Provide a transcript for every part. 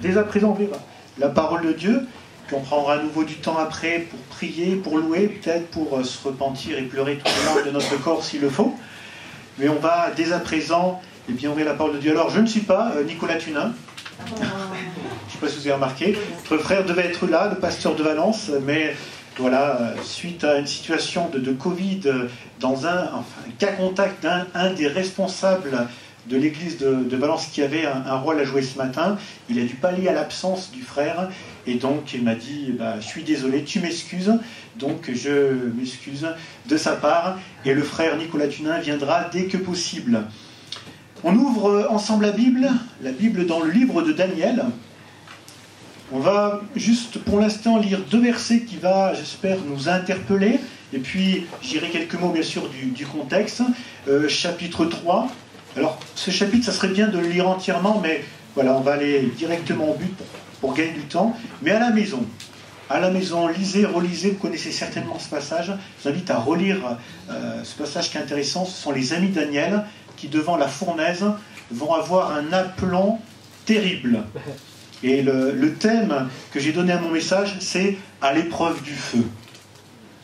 dès à présent ouvrir la parole de Dieu, puis on prendra à nouveau du temps après pour prier, pour louer, peut-être pour se repentir et pleurer tout le long de notre corps s'il le faut. Mais on va dès à présent ouvrir la parole de Dieu. Alors je ne suis pas Nicolas Tunin. Je ne sais pas si vous avez remarqué. Votre frère devait être là, le pasteur de Valence, mais voilà, suite à une situation de Covid, dans un cas contact d'un des responsables de l'église de Valence qui avait un rôle à jouer ce matin, il a dû pallier à l'absence du frère, et donc il m'a dit je suis désolé, tu m'excuses, donc je m'excuse de sa part, et le frère Nicolas Tunin viendra dès que possible. On ouvre ensemble la Bible dans le livre de Daniel. On va juste pour l'instant lire 2 versets qui va, j'espère, nous interpeller, et puis j'irai quelques mots bien sûr du contexte. Chapitre 3. Alors ce chapitre, ça serait bien de le lire entièrement, mais voilà, on va aller directement au but pour gagner du temps. Mais à la maison, lisez, relisez, vous connaissez certainement ce passage. Je vous invite à relire ce passage qui est intéressant. Ce sont les amis de Daniel qui, devant la fournaise, vont avoir un aplomb terrible. Et le thème que j'ai donné à mon message, c'est « à l'épreuve du feu »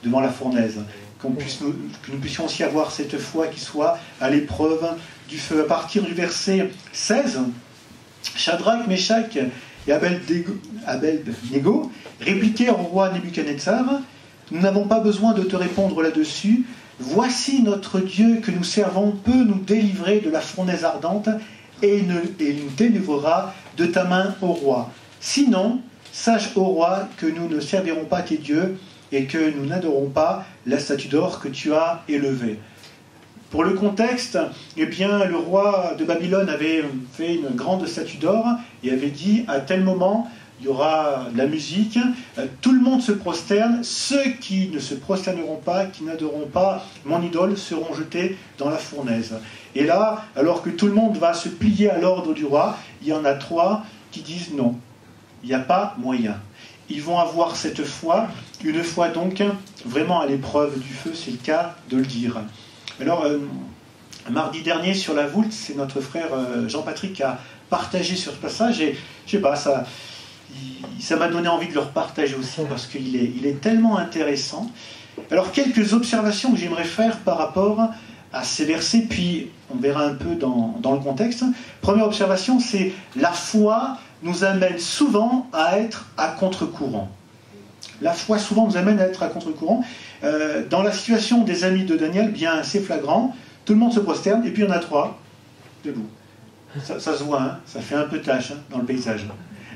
devant la fournaise. Que nous puissions aussi avoir cette foi qui soit à l'épreuve du feu. À partir du verset 16, Shadrach, Meshach et Abed-Nego répliquèrent au roi Nebuchadnezzar, « Nous n'avons pas besoin de te répondre là-dessus. Voici notre Dieu que nous servons peut nous délivrer de la fournaise ardente et il nous délivrera de ta main, ô roi. Sinon, sache, ô roi, que nous ne servirons pas tes dieux et que nous n'adorons pas la statue d'or que tu as élevée. » Pour le contexte, le roi de Babylone avait fait une grande statue d'or et avait dit à tel moment, il y aura de la musique, tout le monde se prosterne, ceux qui ne se prosterneront pas, qui n'adoreront pas mon idole, seront jetés dans la fournaise. Et là, alors que tout le monde va se plier à l'ordre du roi, il y en a 3 qui disent non, il n'y a pas moyen. Ils vont avoir cette foi, une foi donc vraiment à l'épreuve du feu, c'est le cas de le dire. Alors, mardi dernier sur la Voulte, c'est notre frère Jean-Patrick qui a partagé sur ce passage, et je sais pas, ça m'a donné envie de le repartager aussi, parce qu'il est tellement intéressant. Alors, quelques observations que j'aimerais faire par rapport à ces versets, puis on verra un peu dans le contexte. Première observation, c'est la foi nous amène souvent à être à contre-courant. La foi souvent nous amène à être à contre-courant. Dans la situation des amis de Daniel, bien assez flagrant, tout le monde se prosterne, et puis il y en a 3 debout. Ça se voit, hein, ça fait un peu tache dans le paysage.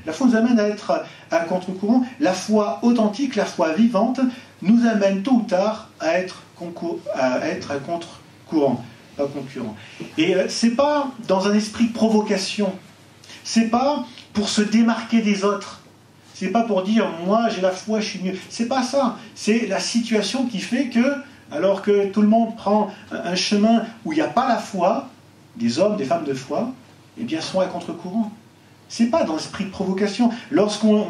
La foi nous amène à être à contre-courant. La foi authentique, la foi vivante, nous amène tôt ou tard à être à contre-courant, pas concurrent. Et c'est pas dans un esprit de provocation. C'est pas pour se démarquer des autres. C'est pas pour dire moi j'ai la foi, je suis mieux. C'est pas ça. C'est la situation qui fait que, alors que tout le monde prend un chemin où il n'y a pas la foi, des hommes, des femmes de foi, eh bien sont à contre-courant. C'est pas dans l'esprit de provocation. Lorsqu'on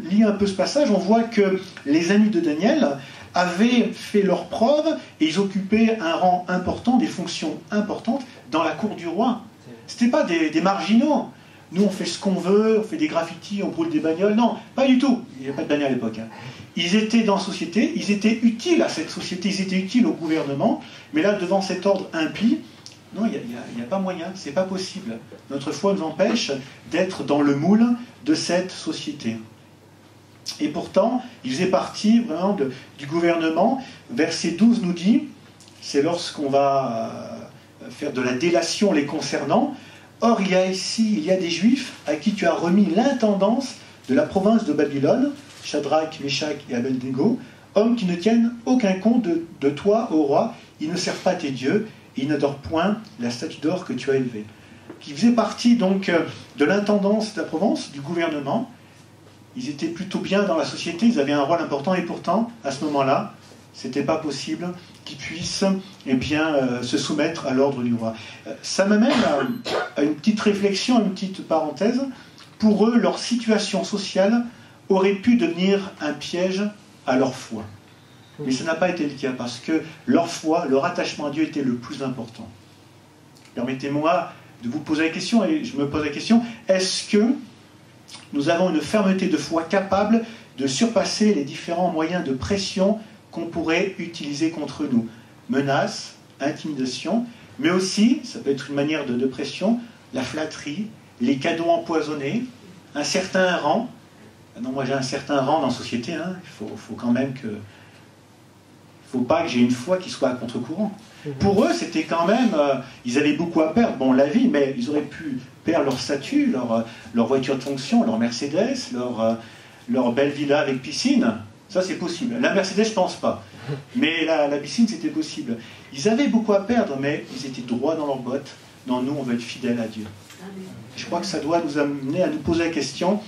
lit un peu ce passage, on voit que les amis de Daniel avaient fait leur preuve et ils occupaient un rang important, des fonctions importantes dans la cour du roi. C'était pas des marginaux. Nous, on fait ce qu'on veut, on fait des graffitis, on brûle des bagnoles. Non, pas du tout. Il n'y avait pas de bagnole à l'époque. Hein. Ils étaient dans la société, ils étaient utiles à cette société, ils étaient utiles au gouvernement, mais là, devant cet ordre impie, non, il n'y a pas moyen, c'est pas possible. Notre foi nous empêche d'être dans le moule de cette société. Et pourtant, ils faisaient partie vraiment du gouvernement. Verset 12 nous dit, c'est lorsqu'on va faire de la délation les concernant, « Or, il y a des Juifs à qui tu as remis l'intendance de la province de Babylone, Shadrach, Meshach et Abed-Nego, hommes qui ne tiennent aucun compte de toi, ô roi, ils ne servent pas tes dieux, et ils n'adorent point la statue d'or que tu as élevée. » Qui faisaient partie donc de l'intendance de la province, du gouvernement. Ils étaient plutôt bien dans la société, ils avaient un rôle important, et pourtant, à ce moment-là, c'était pas possible qu'ils puissent se soumettre à l'ordre du roi. Ça m'amène à une petite réflexion, une petite parenthèse. Pour eux, leur situation sociale aurait pu devenir un piège à leur foi. Mais ça n'a pas été le cas, parce que leur foi, leur attachement à Dieu était le plus important. Permettez-moi de vous poser la question, et je me pose la question, est-ce que nous avons une fermeté de foi capable de surpasser les différents moyens de pression qu'on pourrait utiliser contre nous. Menaces, intimidation, mais aussi, ça peut être une manière de pression, la flatterie, les cadeaux empoisonnés, un certain rang. Non, moi j'ai un certain rang dans la société, hein. Il faut quand même que... Il ne faut pas que j'ai une foi qui soit à contre-courant. Pour eux, c'était quand même... ils avaient beaucoup à perdre, bon, la vie, mais ils auraient pu perdre leur statut, leur voiture de fonction, leur Mercedes, leur belle villa avec piscine. Ça, c'est possible. La Mercedes, je ne pense pas. Mais la piscine, c'était possible. Ils avaient beaucoup à perdre, mais ils étaient droits dans leurs bottes. Non, nous, on veut être fidèles à Dieu. Je crois que ça doit nous amener à nous poser la question,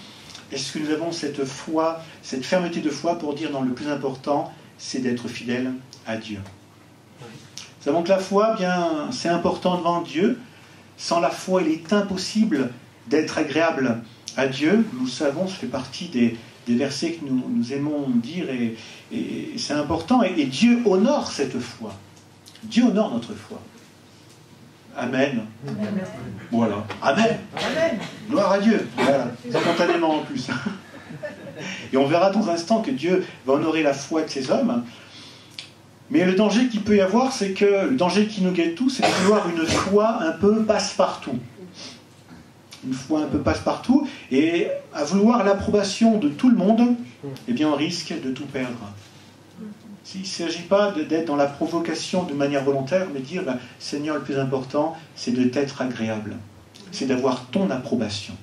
est-ce que nous avons cette foi, cette fermeté de foi pour dire, non, le plus important, c'est d'être fidèle à Dieu. Nous savons que la foi, bien, c'est important devant Dieu. Sans la foi, il est impossible d'être agréable à Dieu. Nous savons, ça fait partie des versets que nous aimons dire, et c'est important. Et Dieu honore cette foi. Dieu honore notre foi. Amen. Amen. Voilà. Amen. Amen. Gloire à Dieu. Voilà. Spontanément en plus. Et on verra dans un instant que Dieu va honorer la foi de ses hommes. Mais le danger qu'il peut y avoir, c'est que le danger qui nous guette tous, c'est de vouloir une foi un peu passe-partout. Une foi un peu passe-partout. Et à vouloir l'approbation de tout le monde, eh bien on risque de tout perdre. Il ne s'agit pas d'être dans la provocation de manière volontaire, mais dire, Seigneur, le plus important, c'est de t'être agréable. C'est d'avoir ton approbation.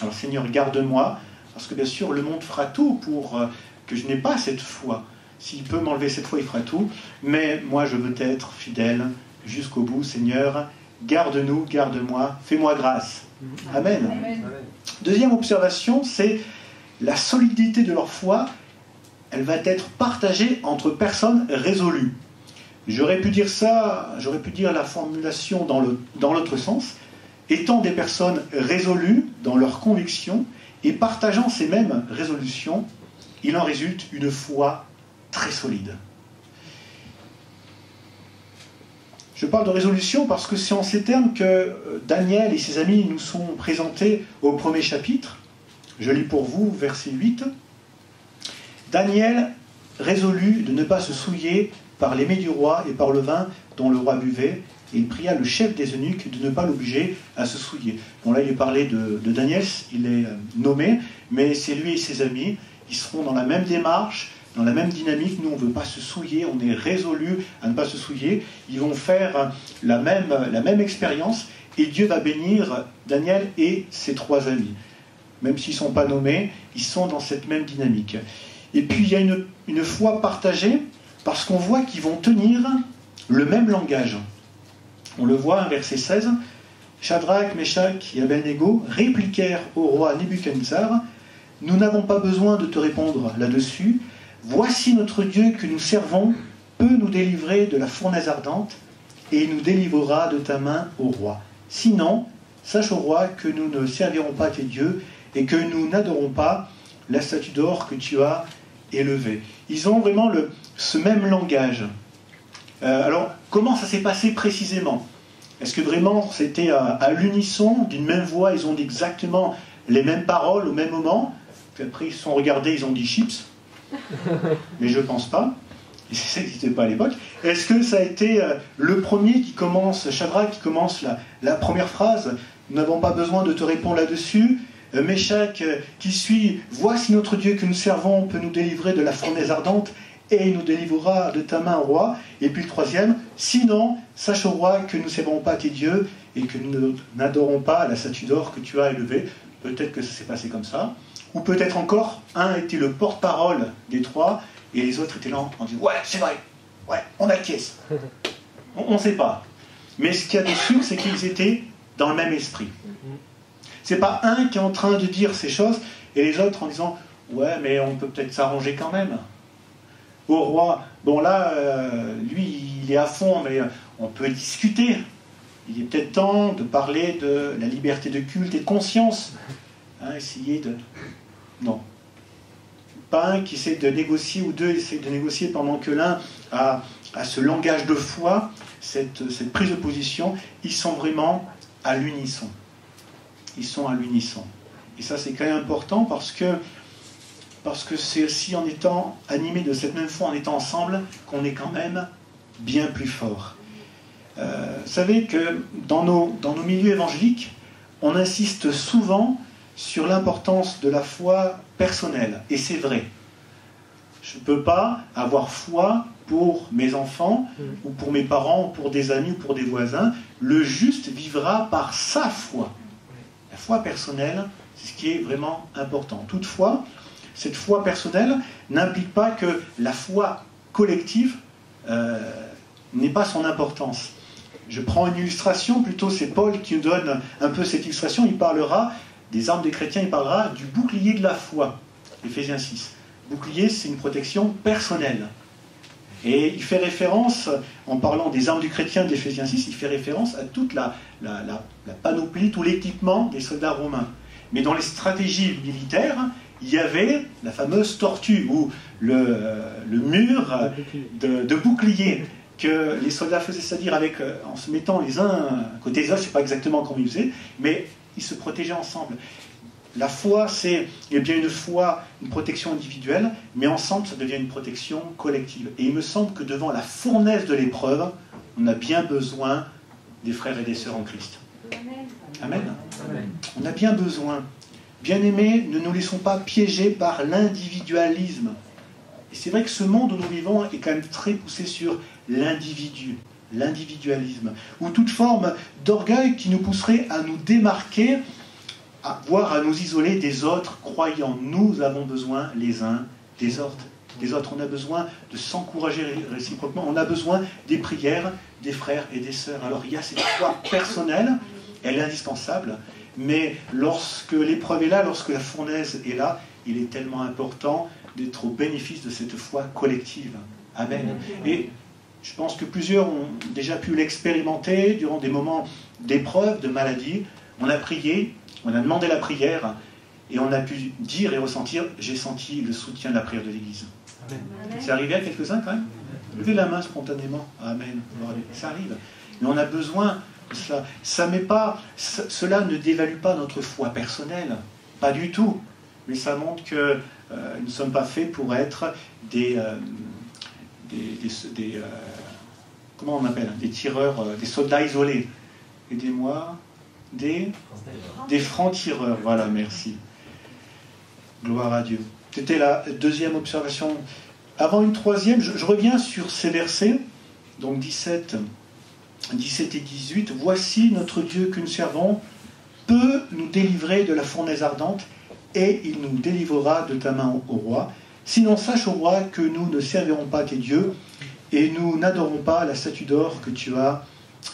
Alors Seigneur, garde-moi, parce que bien sûr, le monde fera tout pour que je n'ai pas cette foi. S'il peut m'enlever cette foi, il fera tout. Mais moi, je veux être fidèle jusqu'au bout. Seigneur, garde-nous, garde-moi, fais-moi grâce. Amen. Amen. Deuxième observation, c'est la solidité de leur foi. Elle va être partagée entre personnes résolues. J'aurais pu dire ça, j'aurais pu dire la formulation dans l'autre sens. Étant des personnes résolues dans leurs convictions et partageant ces mêmes résolutions, il en résulte une foi très solide. Je parle de résolution parce que c'est en ces termes que Daniel et ses amis nous sont présentés au premier chapitre. Je lis pour vous, verset 8. Daniel résolut de ne pas se souiller par les mets du roi et par le vin dont le roi buvait, et il pria le chef des eunuques de ne pas l'obliger à se souiller. Bon, là, il est parlé de Daniel, il est nommé, mais c'est lui et ses amis, ils seront dans la même démarche, dans la même dynamique. Nous, on ne veut pas se souiller, on est résolu à ne pas se souiller. Ils vont faire la même expérience, et Dieu va bénir Daniel et ses trois amis. Même s'ils ne sont pas nommés, ils sont dans cette même dynamique. Et puis, il y a une foi partagée, parce qu'on voit qu'ils vont tenir le même langage. On le voit, verset 16, « Shadrach, Meshach et Abednego répliquèrent au roi Nebuchadnezzar, « Nous n'avons pas besoin de te répondre là-dessus. Voici notre Dieu que nous servons peut nous délivrer de la fournaise ardente, et il nous délivrera de ta main au roi. Sinon, sache au roi que nous ne servirons pas tes dieux, et que nous n'adorons pas la statue d'or que tu as élevée. » Ils ont vraiment ce même langage. Alors, comment ça s'est passé précisément? Est-ce que vraiment c'était à l'unisson, d'une même voix, ils ont dit exactement les mêmes paroles au même moment? Puis après, ils se sont regardés, ils ont dit chips. Mais je ne pense pas. Ça n'existait pas à l'époque. Est-ce que ça a été le premier qui commence, Shadrach, qui commence la première phrase? Nous n'avons pas besoin de te répondre là-dessus. Meshach qui suit, voici notre Dieu que nous servons peut nous délivrer de la fournaise ardente et il nous délivrera de ta main, roi. Et puis le troisième, sinon, sache au roi que nous ne servons pas tes dieux et que nous n'adorons pas la statue d'or que tu as élevée. Peut-être que ça s'est passé comme ça. Ou peut-être encore, un était le porte-parole des trois et les autres étaient là en disant, ouais, c'est vrai, ouais, on acquiesce. On ne sait pas. Mais ce qu'il y a de sûr, c'est qu'ils étaient dans le même esprit. C'est pas un qui est en train de dire ces choses et les autres en disant ouais mais on peut peut-être s'arranger quand même. Au roi, bon là lui il est à fond mais on peut discuter. Il est peut-être temps de parler de la liberté de culte et de conscience. Essayer de... Non. Pas un qui essaie de négocier ou deux essaient de négocier pendant que l'un a ce langage de foi, cette prise de position. Ils sont vraiment à l'unisson. Ils sont à l'unisson. Et ça, c'est quand même important parce que c'est aussi en étant animé de cette même foi, en étant ensemble, qu'on est quand même bien plus fort. Vous savez que dans nos milieux évangéliques, on insiste souvent sur l'importance de la foi personnelle. Et c'est vrai. Je ne peux pas avoir foi pour mes enfants, ou pour mes parents, ou pour des amis, ou pour des voisins. Le juste vivra par sa foi. La foi personnelle, c'est ce qui est vraiment important. Toutefois, cette foi personnelle n'implique pas que la foi collective n'ait pas son importance. Je prends une illustration, plutôt c'est Paul qui nous donne un peu cette illustration. Il parlera des armes des chrétiens, il parlera du bouclier de la foi, Éphésiens 6. Bouclier, c'est une protection personnelle. Et il fait référence, en parlant des armes du chrétien d'Éphésiens 6, il fait référence à toute la panoplie, tout l'équipement des soldats romains. Mais dans les stratégies militaires, il y avait la fameuse tortue, ou le mur de bouclier que les soldats faisaient, c'est-à-dire en se mettant les uns à côté des autres, je ne sais pas exactement comment ils faisaient, mais ils se protégeaient ensemble. La foi, c'est bien une foi, une protection individuelle, mais ensemble, ça devient une protection collective. Et il me semble que devant la fournaise de l'épreuve, on a bien besoin des frères et des sœurs en Christ. Amen. Amen. On a bien besoin. Bien-aimés, ne nous laissons pas piéger par l'individualisme. Et c'est vrai que ce monde où nous vivons est quand même très poussé sur l'individu, l'individualisme, ou toute forme d'orgueil qui nous pousserait à nous démarquer, voire à nous isoler des autres croyants. Nous avons besoin les uns des autres. On a besoin de s'encourager réciproquement. On a besoin des prières des frères et des sœurs. Alors il y a cette foi personnelle, elle est indispensable, mais lorsque l'épreuve est là, lorsque la fournaise est là, il est tellement important d'être au bénéfice de cette foi collective. Amen. Et je pense que plusieurs ont déjà pu l'expérimenter durant des moments d'épreuve, de maladie. On a prié, on a demandé la prière, et on a pu dire et ressentir, j'ai senti le soutien de la prière de l'Église. Amen. C'est arrivé à quelques-uns quand même. Levez la main spontanément. Amen. Ça arrive. Mais on a besoin de cela. Cela ne dévalue pas notre foi personnelle. Pas du tout. Mais ça montre que nous ne sommes pas faits pour être comment on appelle, des tireurs, des soldats isolés. Aidez-moi. Des francs-tireurs. Voilà, merci. Gloire à Dieu. C'était la deuxième observation. Avant une troisième, je reviens sur ces versets, donc 17 et 18. Voici notre Dieu que nous servons peut nous délivrer de la fournaise ardente, et il nous délivrera de ta main au roi. Sinon, sache au roi que nous ne servirons pas tes dieux, et nous n'adorons pas la statue d'or que tu as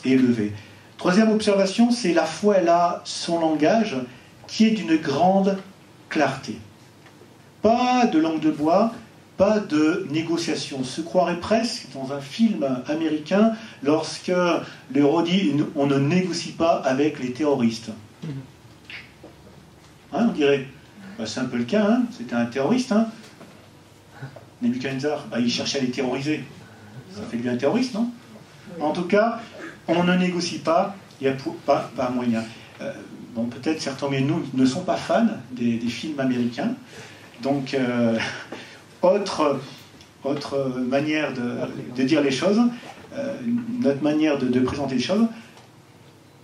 élevée. Troisième observation, c'est la foi, elle a son langage qui est d'une grande clarté. Pas de langue de bois, pas de négociation. On se croirait presque dans un film américain lorsque l'héros dit « on ne négocie pas avec les terroristes ». Hein, on dirait, c'est un peu le cas, hein, c'était un terroriste. Hein. Nebuchadnezzar, il cherchait à les terroriser. Ça fait de lui un terroriste, non? En tout cas, on ne négocie pas, il n'y a pas moyen. Bon, peut-être certains de nous ne sont pas fans des films américains. Donc, autre manière de dire les choses, notre manière de présenter les choses.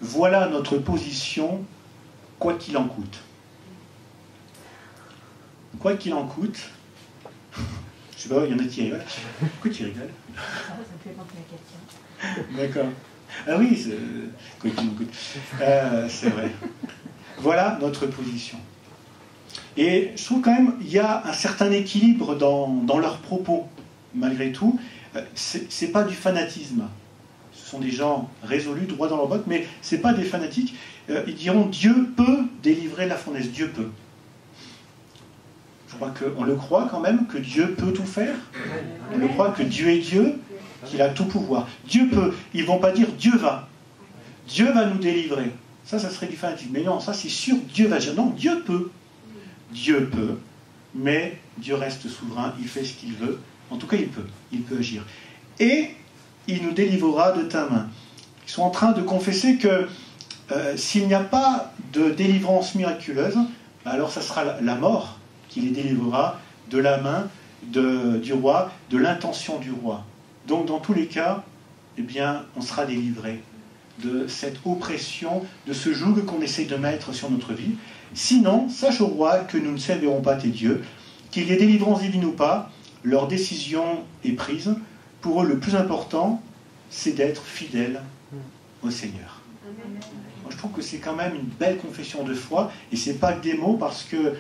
Voilà notre position, quoi qu'il en coûte. Quoi qu'il en coûte, je sais pas, il y en a qui rigolent. Pourquoi tu rigoles? Ça me fait penser à quelqu'un. D'accord. Ah oui, quoi qu'il en coûte. C'est vrai. Voilà notre position. Et je trouve quand même qu'il y a un certain équilibre dans leurs propos, malgré tout. C'est pas du fanatisme. Ce sont des gens résolus, droits dans leur botte, mais c'est pas des fanatiques. Ils diront Dieu peut délivrer la fournaise. Dieu peut. Je crois qu'on le croit quand même, que Dieu peut tout faire. On le croit que Dieu est Dieu, qu'il a tout pouvoir. Dieu peut. Ils ne vont pas dire Dieu va. Dieu va nous délivrer. Ça serait du fanatisme. Mais non, ça c'est sûr, Dieu va dire. Non, Dieu peut. Dieu peut, mais Dieu reste souverain, il fait ce qu'il veut. En tout cas, il peut agir. Et il nous délivrera de ta main. Ils sont en train de confesser que s'il n'y a pas de délivrance miraculeuse, alors ça sera la mort qui les délivrera de la main du roi, de l'intention du roi. Donc dans tous les cas, eh bien, on sera délivré de cette oppression, de ce joug qu'on essaie de mettre sur notre vie. Sinon, sache au roi que nous ne servirons pas tes dieux, qu'il y ait délivrance divine ou pas, leur décision est prise. Pour eux, le plus important, c'est d'être fidèles au Seigneur. Moi, je trouve que c'est quand même une belle confession de foi, et c'est pas que des mots, parce que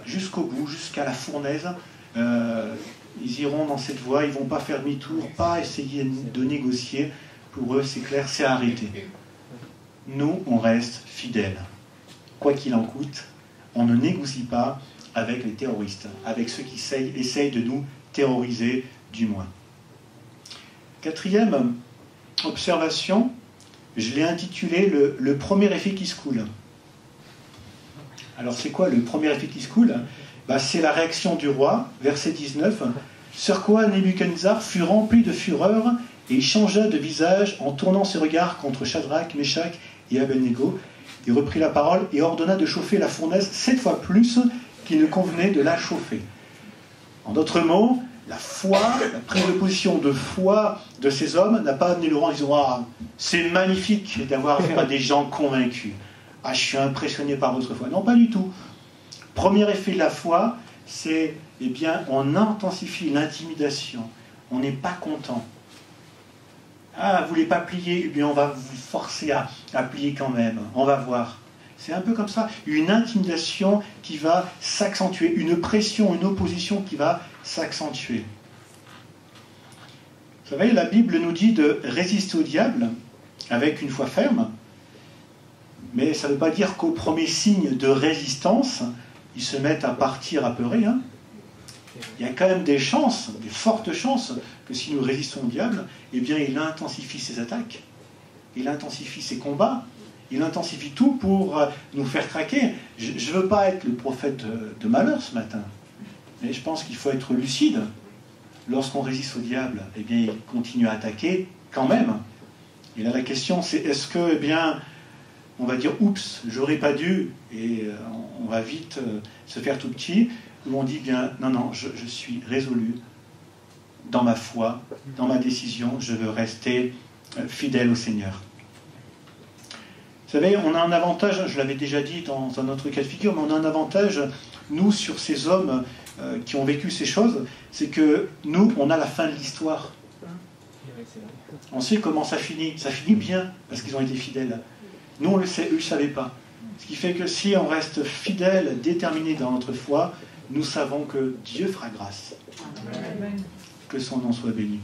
jusqu'au bout, jusqu'à la fournaise, ils iront dans cette voie, ils ne vont pas faire demi-tour, pas essayer de négocier. Pour eux, c'est clair, c'est arrêté. Nous, on reste fidèles. Quoi qu'il en coûte, on ne négocie pas avec les terroristes, avec ceux qui essayent de nous terroriser, du moins. Quatrième observation, je l'ai intitulé le premier effet qui se coule. Alors, c'est quoi le premier effet qui se coule ? C'est la réaction du roi, verset 19. Sur quoi Nebuchadnezzar fut rempli de fureur et il changea de visage en tournant ses regards contre Shadrach, Meshach et Abednego. Il reprit la parole et ordonna de chauffer la fournaise 7 fois plus qu'il ne convenait de la chauffer. En d'autres mots, la foi, la prise de position de foi de ces hommes n'a pas amené le roi en disant « Ah, c'est magnifique d'avoir affaire à des gens convaincus. Ah, je suis impressionné par votre foi. » Non, pas du tout. Premier effet de la foi, c'est, eh bien, on intensifie l'intimidation. On n'est pas content. Ah, vous ne voulez pas plier, eh bien, on va vous forcer à plier quand même. On va voir. C'est un peu comme ça. Une intimidation qui va s'accentuer. Une pression, une opposition qui va s'accentuer. Vous savez, la Bible nous dit de résister au diable avec une foi ferme. Mais ça ne veut pas dire qu'au premier signe de résistance, ils se mettent à partir apeurés. Il y a quand même des chances, des fortes chances, que si nous résistons au diable, eh bien, il intensifie ses attaques, il intensifie ses combats, il intensifie tout pour nous faire craquer. Je ne veux pas être le prophète de malheur ce matin, mais je pense qu'il faut être lucide. Lorsqu'on résiste au diable, eh bien, il continue à attaquer quand même. Et là, la question, c'est est-ce que, eh bien, on va dire « oups, j'aurais pas dû » et on va vite se faire tout petit, ou on dit bien « non, non, je suis résolu dans ma foi, dans ma décision, je veux rester fidèle au Seigneur ». Vous savez, on a un avantage, je l'avais déjà dit dans un autre cas de figure, mais on a un avantage, nous, sur ces hommes qui ont vécu ces choses, c'est que nous, on a la fin de l'histoire. On sait comment ça finit. Ça finit bien, parce qu'ils ont été fidèles. Nous, on le sait, eux, ils ne savaient pas. Ce qui fait que si on reste fidèle, déterminé dans notre foi, nous savons que Dieu fera grâce. Amen. Que son nom soit béni.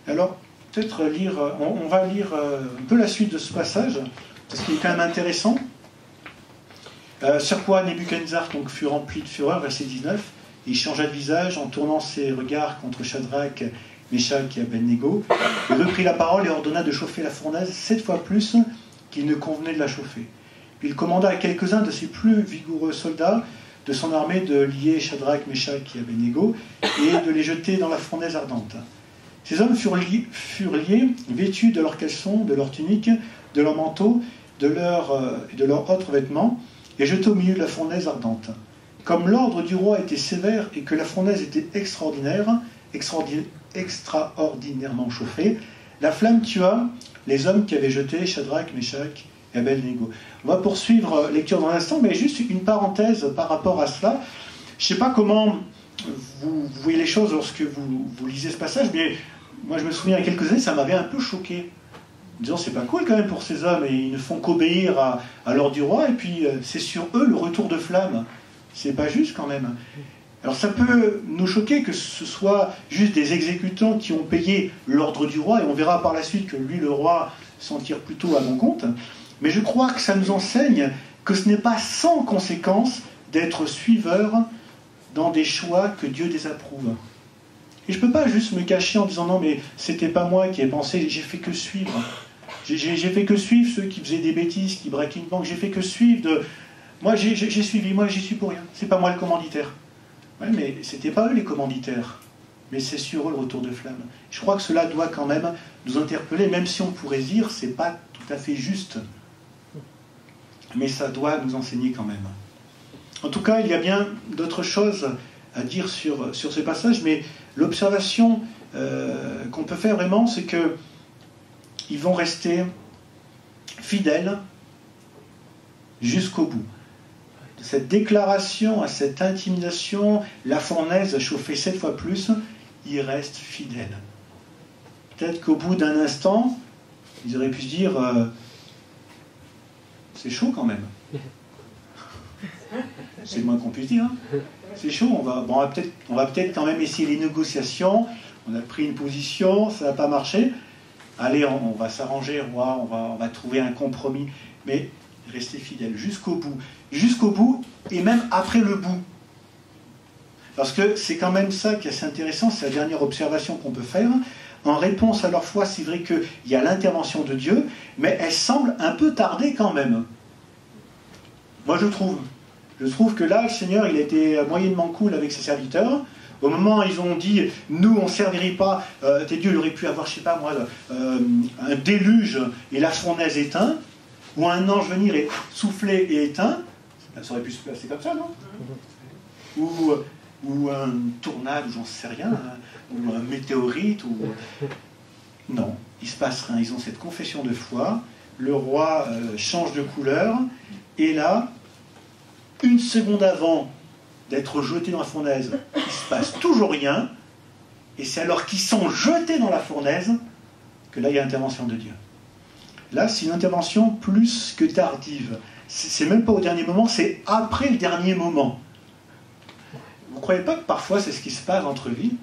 Alors, peut-être lire, on va lire un peu la suite de ce passage, parce qu'il est quand même intéressant. Sur quoi Nebuchadnezzar donc fut rempli de fureur, verset 19. Il changea de visage en tournant ses regards contre Shadrach, Meshach et Abednego. Il reprit la parole et ordonna de chauffer la fournaise 7 fois plus qu'il ne convenait de la chauffer. Puis il commanda à quelques-uns de ses plus vigoureux soldats de son armée de lier Shadrach, Meshach et Abednego et de les jeter dans la fournaise ardente. Ces hommes furent liés, vêtus de leurs caleçons, de leurs tuniques, de leurs manteaux, de leurs autres vêtements, et jetés au milieu de la fournaise ardente. Comme l'ordre du roi était sévère et que la fournaise était extraordinairement chauffée, la flamme tua les hommes qui avaient jeté Shadrach, Meshach et Abednego. On va poursuivre lecture dans un instant, mais juste une parenthèse par rapport à cela. Je ne sais pas comment vous voyez les choses lorsque vous lisez ce passage, mais moi je me souviens il y a quelques années, ça m'avait un peu choqué. En disant, c'est pas cool quand même pour ces hommes, et ils ne font qu'obéir à l'ordre du roi, et puis c'est sur eux le retour de flamme. C'est pas juste quand même. Alors ça peut nous choquer que ce soit juste des exécutants qui ont payé l'ordre du roi, et on verra par la suite que lui, le roi, s'en tire plutôt à bon compte. Mais je crois que ça nous enseigne que ce n'est pas sans conséquence d'être suiveur dans des choix que Dieu désapprouve. Et je ne peux pas juste me cacher en disant non mais c'était pas moi qui ai pensé, j'ai fait que suivre. J'ai fait que suivre ceux qui faisaient des bêtises, qui braquaient une banque, j'ai fait que suivre de... Moi j'ai suivi, moi j'y suis pour rien, c'est pas moi le commanditaire. Ouais, mais c'était pas eux les commanditaires. mais c'est sur eux le retour de flamme. Je crois que cela doit quand même nous interpeller, même si on pourrait dire c'est pas tout à fait juste. Mais ça doit nous enseigner quand même. En tout cas, il y a bien d'autres choses à dire sur ce passage, mais l'observation qu'on peut faire vraiment, c'est qu'ils vont rester fidèles jusqu'au bout. De cette déclaration à cette intimidation, la fournaise chauffée 7 fois plus, ils restent fidèles. Peut-être qu'au bout d'un instant, ils auraient pu se dire c'est chaud quand même. C'est le moins qu'on puisse dire. Hein. C'est chaud, on va peut-être quand même essayer les négociations. On a pris une position, ça n'a pas marché. Allez, on va s'arranger, on va trouver un compromis. Mais rester fidèle jusqu'au bout, et même après le bout. Parce que c'est quand même ça qui est assez intéressant, c'est la dernière observation qu'on peut faire. En réponse à leur foi, c'est vrai qu'il y a l'intervention de Dieu, mais elle semble un peu tarder quand même. Moi, je trouve que là, le Seigneur, il a été moyennement cool avec ses serviteurs. Au moment où ils ont dit, nous, on ne servirait pas, tes dieux, il aurait pu avoir, je ne sais pas moi, un déluge et la fournaise éteinte, ou un ange venir et souffler et éteint. Ça aurait pu se passer comme ça, non? Ou un tornade, ou j'en sais rien, ou un météorite, ou... Non, il ne se passe rien. Ils ont cette confession de foi, le roi change de couleur, et là, une seconde avant d'être jeté dans la fournaise, il ne se passe toujours rien, et c'est alors qu'ils sont jetés dans la fournaise que là, il y a l'intervention de Dieu. Là, c'est une intervention plus que tardive. C'est même pas au dernier moment, c'est après le dernier moment. Vous ne croyez pas que parfois c'est ce qui se passe dans notre vie?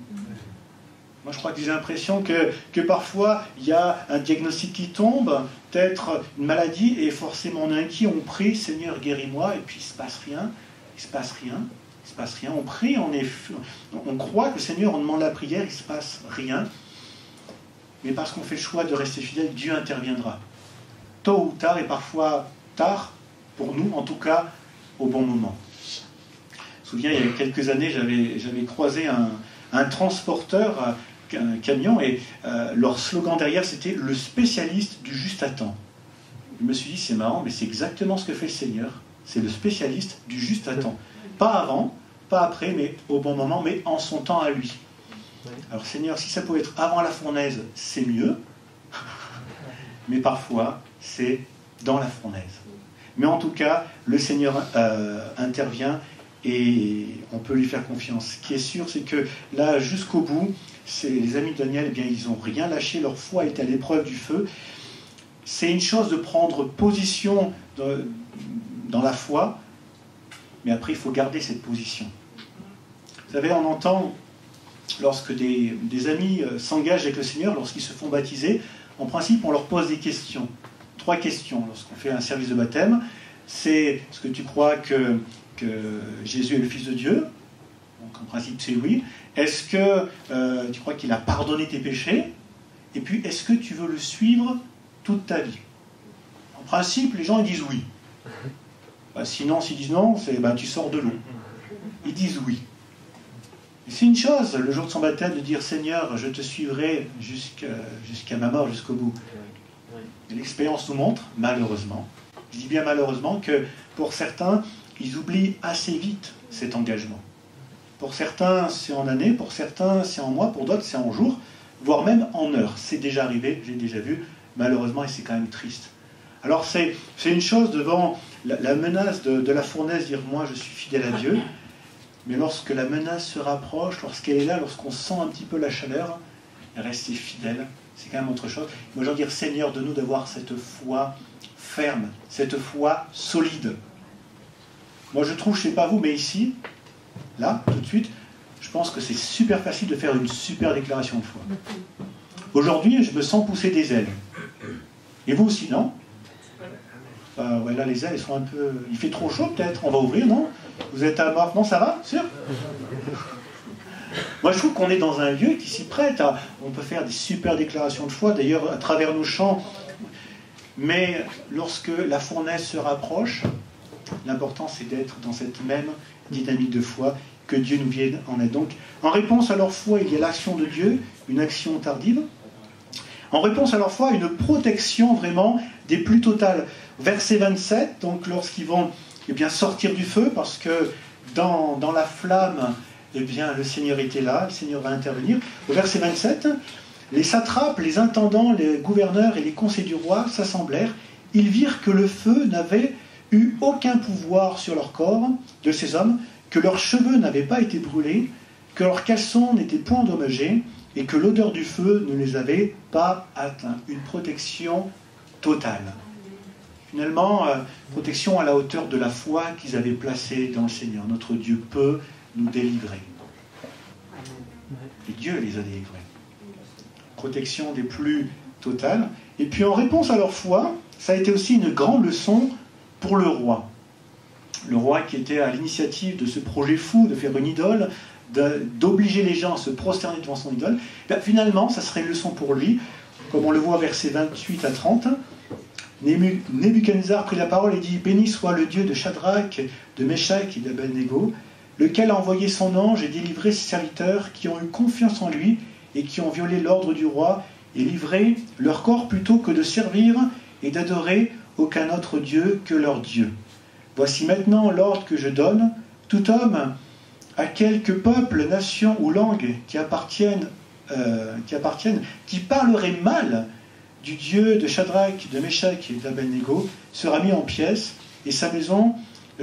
Moi, je crois que j'ai l'impression que parfois, il y a un diagnostic qui tombe, peut-être une maladie, et forcément on est inquiet, on prie, Seigneur, guéris-moi, et puis il ne se passe rien, il ne se passe rien, il ne se passe rien. On prie, on croit que le Seigneur, on demande la prière, il ne se passe rien. Mais parce qu'on fait le choix de rester fidèle, Dieu interviendra. Tôt ou tard, et parfois tard, pour nous, en tout cas, au bon moment. Je me souviens, il y a quelques années, j'avais croisé un transporteur, un camion, et leur slogan derrière, c'était « le spécialiste du juste à temps ». Je me suis dit, c'est marrant, mais c'est exactement ce que fait le Seigneur. C'est le spécialiste du juste à temps. Pas avant, pas après, mais au bon moment, mais en son temps à lui. Alors Seigneur, si ça pouvait être avant la fournaise, c'est mieux. Mais parfois, c'est dans la fournaise. Mais en tout cas, le Seigneur intervient et on peut lui faire confiance. Ce qui est sûr, c'est que là, jusqu'au bout, les amis de Daniel, eh bien, ils n'ont rien lâché, leur foi est à l'épreuve du feu. C'est une chose de prendre position dans la foi, mais après, il faut garder cette position. Vous savez, on entend, lorsque des amis s'engagent avec le Seigneur, lorsqu'ils se font baptiser, en principe, on leur pose des questions. 3 questions lorsqu'on fait un service de baptême. C'est, est-ce que tu crois que Jésus est le Fils de Dieu? Donc en principe, c'est oui. Est-ce que tu crois qu'il a pardonné tes péchés? Et puis, est-ce que tu veux le suivre toute ta vie? En principe, les gens ils disent oui. Sinon, s'ils disent non, c'est tu sors de l'eau. Ils disent oui. Et c'est une chose, le jour de son baptême, de dire Seigneur, je te suivrai jusqu'à ma mort, jusqu'au bout. Et l'expérience nous montre, malheureusement, je dis bien malheureusement, que pour certains, ils oublient assez vite cet engagement. Pour certains, c'est en années, pour certains, c'est en mois, pour d'autres, c'est en jours, voire même en heures. C'est déjà arrivé, j'ai déjà vu, malheureusement, et c'est quand même triste. Alors c'est une chose devant la menace de la fournaise, dire moi je suis fidèle à Dieu, mais lorsque la menace se rapproche, lorsqu'elle est là, lorsqu'on sent un petit peu la chaleur, rester fidèle, c'est quand même autre chose. Moi, je veux dire, Seigneur, de nous d'avoir cette foi ferme, cette foi solide. Moi, je trouve, je ne sais pas vous, mais ici, là, tout de suite, je pense que c'est super facile de faire une super déclaration de foi. Aujourd'hui, je me sens pousser des ailes. Et vous aussi, non? Ouais, là, les ailes, elles sont un peu... Il fait trop chaud, peut-être. On va ouvrir, non? Vous êtes à mort? Non, ça va? Sûr? Moi, je trouve qu'on est dans un lieu qui s'y prête. On peut faire des super déclarations de foi, d'ailleurs, à travers nos chants. Mais lorsque la fournaise se rapproche, l'important, c'est d'être dans cette même dynamique de foi que Dieu nous vienne en aide. Donc, en réponse à leur foi, il y a l'action de Dieu, une action tardive. En réponse à leur foi, une protection vraiment des plus totales. Verset 27, donc lorsqu'ils vont sortir du feu, parce que dans la flamme, le Seigneur était là, le Seigneur va intervenir. Au verset 27, les satrapes, les intendants, les gouverneurs et les conseillers du roi s'assemblèrent. Ils virent que le feu n'avait eu aucun pouvoir sur leur corps de ces hommes, que leurs cheveux n'avaient pas été brûlés, que leurs caleçons n'étaient point endommagés, et que l'odeur du feu ne les avait pas atteints. Une protection totale. Finalement, protection à la hauteur de la foi qu'ils avaient placée dans le Seigneur. Notre Dieu peut nous délivrer. Et Dieu les a délivrés. Protection des plus totales. Et puis en réponse à leur foi, ça a été aussi une grande leçon pour le roi. Le roi qui était à l'initiative de ce projet fou de faire une idole, d'obliger les gens à se prosterner devant son idole, finalement, ça serait une leçon pour lui, comme on le voit versets 28 à 30. Nebuchadnezzar prit la parole et dit « Béni soit le Dieu de Shadrach, de Meshach et d'Abednego, lequel a envoyé son ange et délivré ses serviteurs qui ont eu confiance en lui et qui ont violé l'ordre du roi et livré leur corps plutôt que de servir et d'adorer aucun autre Dieu que leur Dieu. Voici maintenant l'ordre que je donne, tout homme à quelque peuple, nation ou langue qui parlerait mal du Dieu de Shadrach, de Meshach et d'Abednego sera mis en pièces et sa maison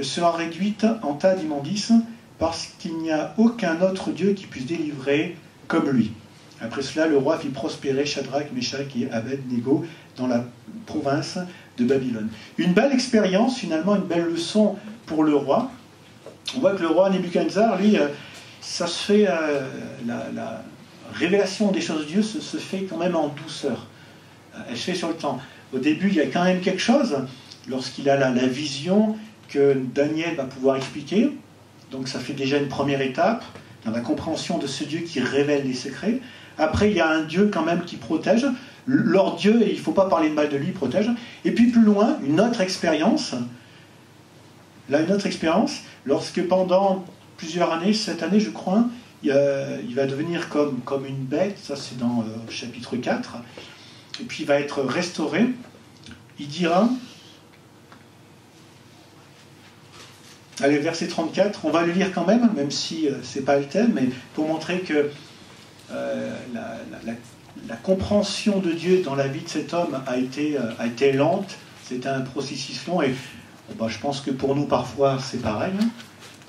sera réduite en tas d'immondices parce qu'il n'y a aucun autre Dieu qui puisse délivrer comme lui. » Après cela, le roi fit prospérer Shadrach, Meshach et Abednego dans la province de Babylone. Une belle expérience, finalement, une belle leçon pour le roi. On voit que le roi Nebuchadnezzar, lui, ça se fait, la révélation des choses de Dieu se fait quand même en douceur. Elle se fait sur le temps. Au début, il y a quand même quelque chose, lorsqu'il a la vision que Daniel va pouvoir expliquer. Donc ça fait déjà une première étape dans la compréhension de ce Dieu qui révèle les secrets. Après, il y a un Dieu quand même qui protège. Leur Dieu, il ne faut pas parler de mal de lui, il protège. Et puis plus loin, une autre expérience. Là, une autre expérience, lorsque pendant plusieurs années, 7 années je crois, il va devenir comme une bête, ça c'est dans chapitre 4, et puis il va être restauré. Il dira, allez, verset 34, on va le lire quand même si ce n'est pas le thème, mais pour montrer que la compréhension de Dieu dans la vie de cet homme a été lente, c'était un processus long, et je pense que pour nous parfois c'est pareil, hein.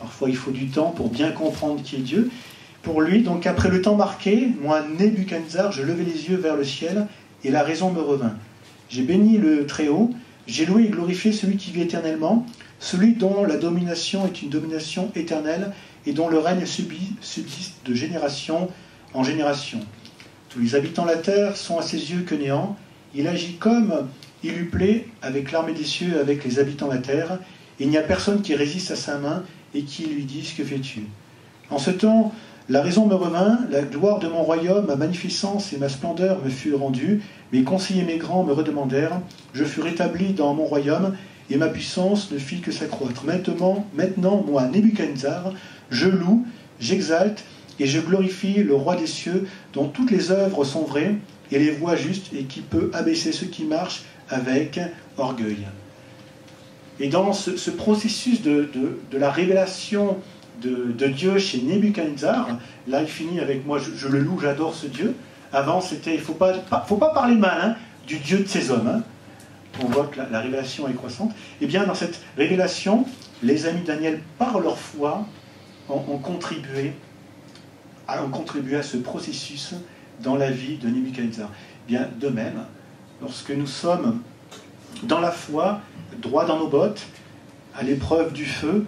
Parfois il faut du temps pour bien comprendre qui est Dieu. Pour lui, donc après le temps marqué, moi Nebuchadnezzar, je levai les yeux vers le ciel, et la raison me revint. J'ai béni le Très-Haut, j'ai loué et glorifié celui qui vit éternellement, celui dont la domination est une domination éternelle, et dont le règne subsiste de génération en génération. Tous les habitants de la terre sont à ses yeux que néant. Il agit comme il lui plaît avec l'armée des cieux et avec les habitants de la terre. Et il n'y a personne qui résiste à sa main et qui lui dise « Que fais-tu » En ce temps, la raison me revint, la gloire de mon royaume, ma magnificence et ma splendeur me furent rendues. Mes conseillers, mes grands me redemandèrent. Je fus rétabli dans mon royaume et ma puissance ne fit que s'accroître. Maintenant, moi, Nebuchadnezzar, je loue, j'exalte et je glorifie le roi des cieux, dont toutes les œuvres sont vraies et les voies justes, et qui peut abaisser ceux qui marchent avec orgueil. Et dans ce processus de la révélation de Dieu chez Nebuchadnezzar, là il finit avec moi, je le loue, j'adore ce Dieu. Avant c'était, il ne faut pas parler mal hein, du Dieu de ces hommes. Hein. On voit que la révélation est croissante. Et bien dans cette révélation, les amis de Daniel, par leur foi, ont contribué à ce processus dans la vie de Nebuchadnezzar. Bien, de même, lorsque nous sommes dans la foi, droit dans nos bottes, à l'épreuve du feu,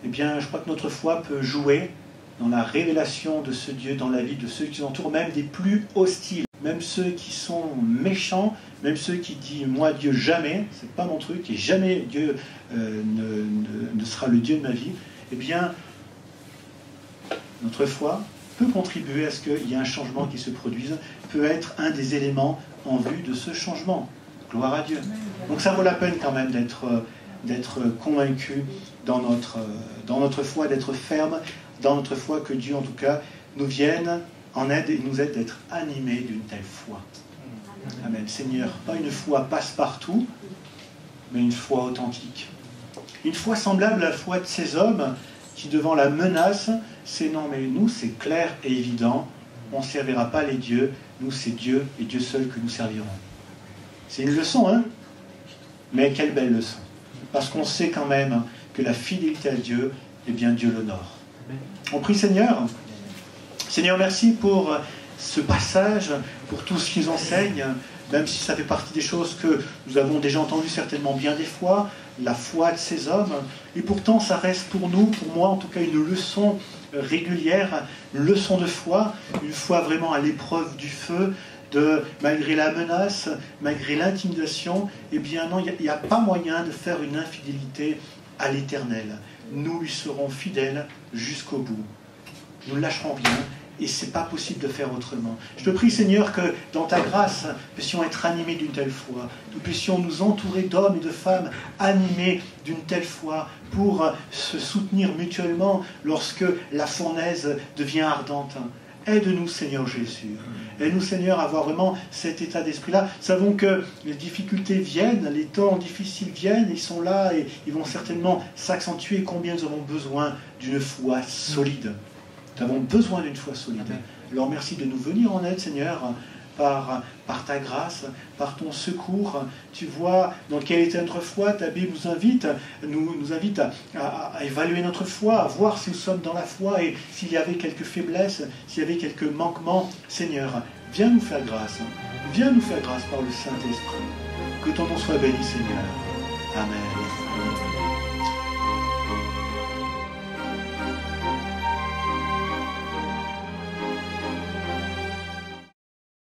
eh bien, je crois que notre foi peut jouer dans la révélation de ce Dieu dans la vie de ceux qui nous entourent, même des plus hostiles, même ceux qui sont méchants, même ceux qui disent « moi Dieu jamais, c'est pas mon truc, et jamais Dieu ne sera le Dieu de ma vie », eh bien, notre foi peut contribuer à ce qu'il y ait un changement qui se produise, peut être un des éléments en vue de ce changement. Gloire à Dieu. Donc ça vaut la peine quand même d'être convaincus dans notre foi, d'être fermes dans notre foi, que Dieu en tout cas nous vienne en aide et nous aide d'être animés d'une telle foi. Amen. Seigneur, pas une foi passe-partout, mais une foi authentique. Une foi semblable à la foi de ces hommes qui, devant la menace, c'est non, mais nous, c'est clair et évident, on ne servira pas les dieux, nous, c'est Dieu et Dieu seul que nous servirons. C'est une leçon, hein? Mais quelle belle leçon. Parce qu'on sait quand même que la fidélité à Dieu, eh bien, Dieu l'honore. On prie Seigneur. Seigneur, merci pour ce passage, pour tout ce qu'ils enseignent, même si ça fait partie des choses que nous avons déjà entendues certainement bien des fois, la foi de ces hommes, et pourtant ça reste pour nous, pour moi en tout cas, une leçon régulière, une leçon de foi, une foi vraiment à l'épreuve du feu, malgré la menace, malgré l'intimidation, eh bien non, il n'y a pas moyen de faire une infidélité à l'Éternel. Nous lui serons fidèles jusqu'au bout. Nous ne lâcherons rien. Et ce n'est pas possible de faire autrement. Je te prie, Seigneur, que dans ta grâce, nous puissions être animés d'une telle foi. Nous puissions nous entourer d'hommes et de femmes animés d'une telle foi pour se soutenir mutuellement lorsque la fournaise devient ardente. Aide-nous, Seigneur Jésus. Aide-nous, Seigneur, à avoir vraiment cet état d'esprit-là. Nous savons que les difficultés viennent, les temps difficiles viennent, ils sont là et ils vont certainement s'accentuer. Combien nous avons besoin d'une foi solide. Nous avons besoin d'une foi solide. Alors merci de nous venir en aide, Seigneur, par ta grâce, par ton secours. Tu vois dans quel état notre foi. Ta Bible nous invite à évaluer notre foi, à voir si nous sommes dans la foi et s'il y avait quelques faiblesses, s'il y avait quelques manquements. Seigneur, viens nous faire grâce. Viens nous faire grâce par le Saint-Esprit. Que ton nom soit béni, Seigneur. Amen.